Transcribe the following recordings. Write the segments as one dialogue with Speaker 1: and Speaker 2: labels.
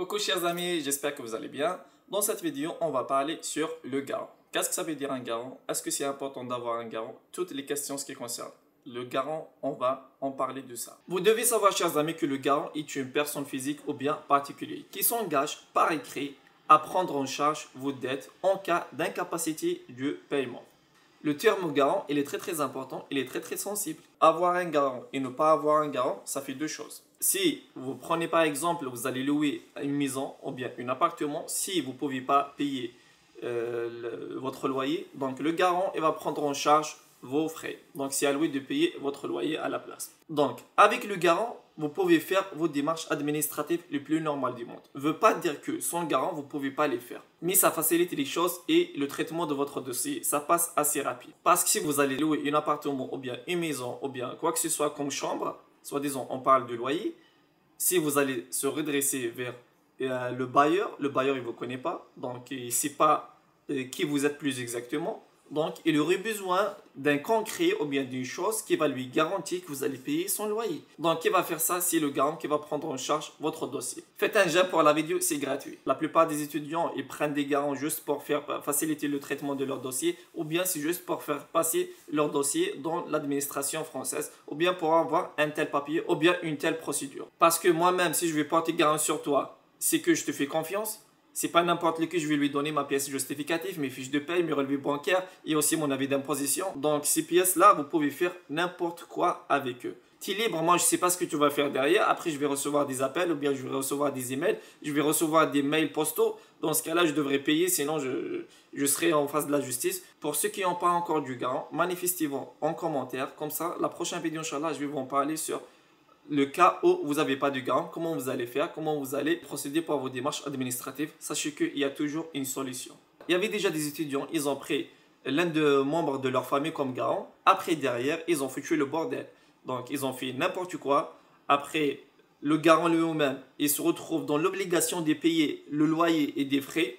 Speaker 1: Coucou chers amis, j'espère que vous allez bien. Dans cette vidéo, on va parler sur le garant. Qu'est-ce que ça veut dire un garant? Est-ce que c'est important d'avoir un garant? Toutes les questions ce qui concerne le garant, on va en parler de ça. Vous devez savoir chers amis que le garant est une personne physique ou bien particulière qui s'engage par écrit à prendre en charge vos dettes en cas d'incapacité du paiement. Le terme garant, il est très important, il est très sensible. Avoir un garant et ne pas avoir un garant, ça fait deux choses. Si vous prenez par exemple, vous allez louer une maison ou bien un appartement, si vous ne pouvez pas payer votre loyer, donc le garant il va prendre en charge vos frais. Donc c'est à lui de payer votre loyer à la place. Donc avec le garant, vous pouvez faire vos démarches administratives les plus normales du monde. Ne veut pas dire que sans garant, vous ne pouvez pas les faire. Mais ça facilite les choses et le traitement de votre dossier, ça passe assez rapide. Parce que si vous allez louer un appartement ou bien une maison ou bien quoi que ce soit comme chambre, soit disons on parle de loyer, si vous allez se redresser vers le bailleur il ne vous connaît pas, donc il ne sait pas qui vous êtes plus exactement. Donc, il aurait besoin d'un concret ou bien d'une chose qui va lui garantir que vous allez payer son loyer. Donc, qui va faire ça? C'est le garant qui va prendre en charge votre dossier. Faites un j'aime pour la vidéo, c'est gratuit. La plupart des étudiants, ils prennent des garants juste pour faciliter le traitement de leur dossier ou bien c'est juste pour faire passer leur dossier dans l'administration française ou bien pour avoir un tel papier ou bien une telle procédure. Parce que moi-même, si je vais porter garant sur toi, c'est que je te fais confiance. C'est pas n'importe lequel, je vais lui donner ma pièce justificative, mes fiches de paye, mes relevés bancaires et aussi mon avis d'imposition. Donc ces pièces-là, vous pouvez faire n'importe quoi avec eux. Tu es libre, moi je sais pas ce que tu vas faire derrière. Après je vais recevoir des appels ou bien je vais recevoir des emails, je vais recevoir des mails postaux. Dans ce cas-là, je devrais payer, sinon je serai en face de la justice. Pour ceux qui n'ont pas encore du garant, manifestez-vous en commentaire. Comme ça, la prochaine vidéo, Inch'Allah, je vais vous en parler sur le cas où vous n'avez pas de garant, comment vous allez faire, comment vous allez procéder pour vos démarches administratives. Sachez qu'il y a toujours une solution. Il y avait déjà des étudiants, ils ont pris l'un des membres de leur famille comme garant. Après, derrière, ils ont foutu le bordel. Donc, ils ont fait n'importe quoi. Après, le garant lui-même, il se retrouve dans l'obligation de payer le loyer et des frais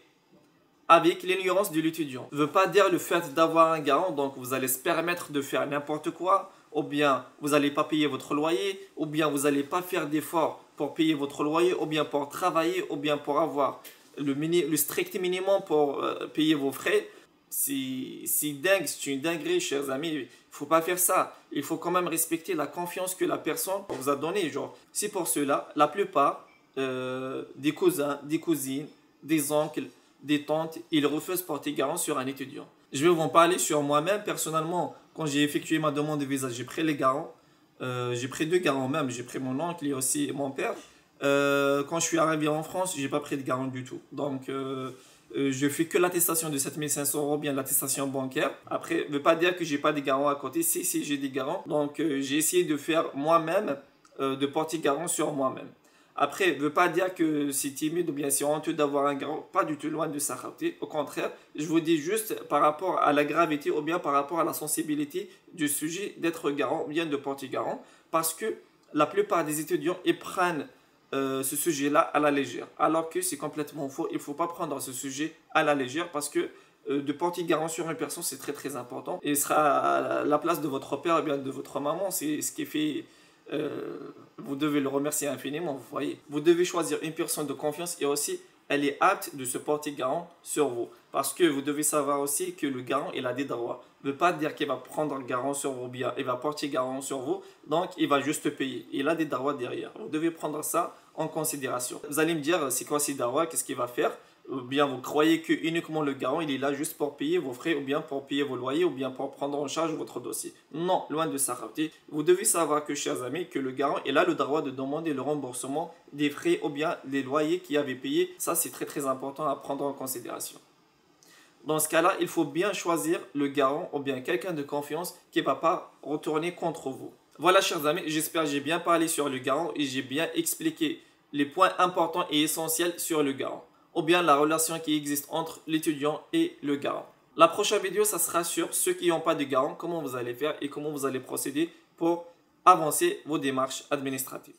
Speaker 1: avec l'ignorance de l'étudiant. Ça ne veut pas dire le fait d'avoir un garant, donc vous allez se permettre de faire n'importe quoi, ou bien vous n'allez pas payer votre loyer, ou bien vous n'allez pas faire d'efforts pour payer votre loyer, ou bien pour travailler, ou bien pour avoir le strict minimum pour payer vos frais. C'est dingue, c'est une dinguerie, chers amis. Il ne faut pas faire ça. Il faut quand même respecter la confiance que la personne vous a donnée. C'est pour cela, la plupart des cousins, des cousines, des oncles, des tantes, ils refusent de porter garant sur un étudiant. Je vais vous en parler sur moi-même. Personnellement, quand j'ai effectué ma demande de visa, j'ai pris les garants. J'ai pris deux garants même. J'ai pris mon oncle et aussi mon père. Quand je suis arrivé en France, je n'ai pas pris de garant du tout. Donc, je fais que l'attestation de 7500 €, bien l'attestation bancaire. Après, ne veut pas dire que j'ai pas des garants à côté. Si j'ai des garants. Donc, j'ai essayé de faire moi-même, de porter garant sur moi-même. Après, ne veut pas dire que c'est timide ou bien c'est honteux d'avoir un garant, pas du tout, loin de sa rareté. Au contraire, je vous dis juste par rapport à la gravité ou bien par rapport à la sensibilité du sujet d'être garant ou bien de porter garant. Parce que la plupart des étudiants, ils prennent ce sujet-là à la légère. Alors que c'est complètement faux. Il ne faut pas prendre ce sujet à la légère parce que de porter garant sur une personne, c'est très important. Et il sera à la place de votre père ou bien de votre maman. C'est ce qui fait... vous devez le remercier infiniment, vous voyez. Vous devez choisir une personne de confiance et aussi elle est apte de se porter garant sur vous. Parce que vous devez savoir aussi que le garant, il a des droits. Ne veut pas dire qu'il va prendre garant sur vous bien, il va porter garant sur vous, donc il va juste payer. Il a des droits derrière. Vous devez prendre ça en considération. Vous allez me dire, c'est quoi ces droits, qu'est-ce qu'il va faire? Ou bien vous croyez que uniquement le garant il est là juste pour payer vos frais ou bien pour payer vos loyers ou bien pour prendre en charge votre dossier. Non, loin de ça. Vous devez savoir que, chers amis, que le garant il a le droit de demander le remboursement des frais ou bien des loyers qu'il avait payés. Ça c'est très important à prendre en considération. Dans ce cas-là, il faut bien choisir le garant ou bien quelqu'un de confiance qui ne va pas retourner contre vous. Voilà, chers amis, j'espère que j'ai bien parlé sur le garant et j'ai bien expliqué les points importants et essentiels sur le garant, ou bien la relation qui existe entre l'étudiant et le garant. La prochaine vidéo, ça sera sur ceux qui n'ont pas de garant, comment vous allez faire et comment vous allez procéder pour avancer vos démarches administratives.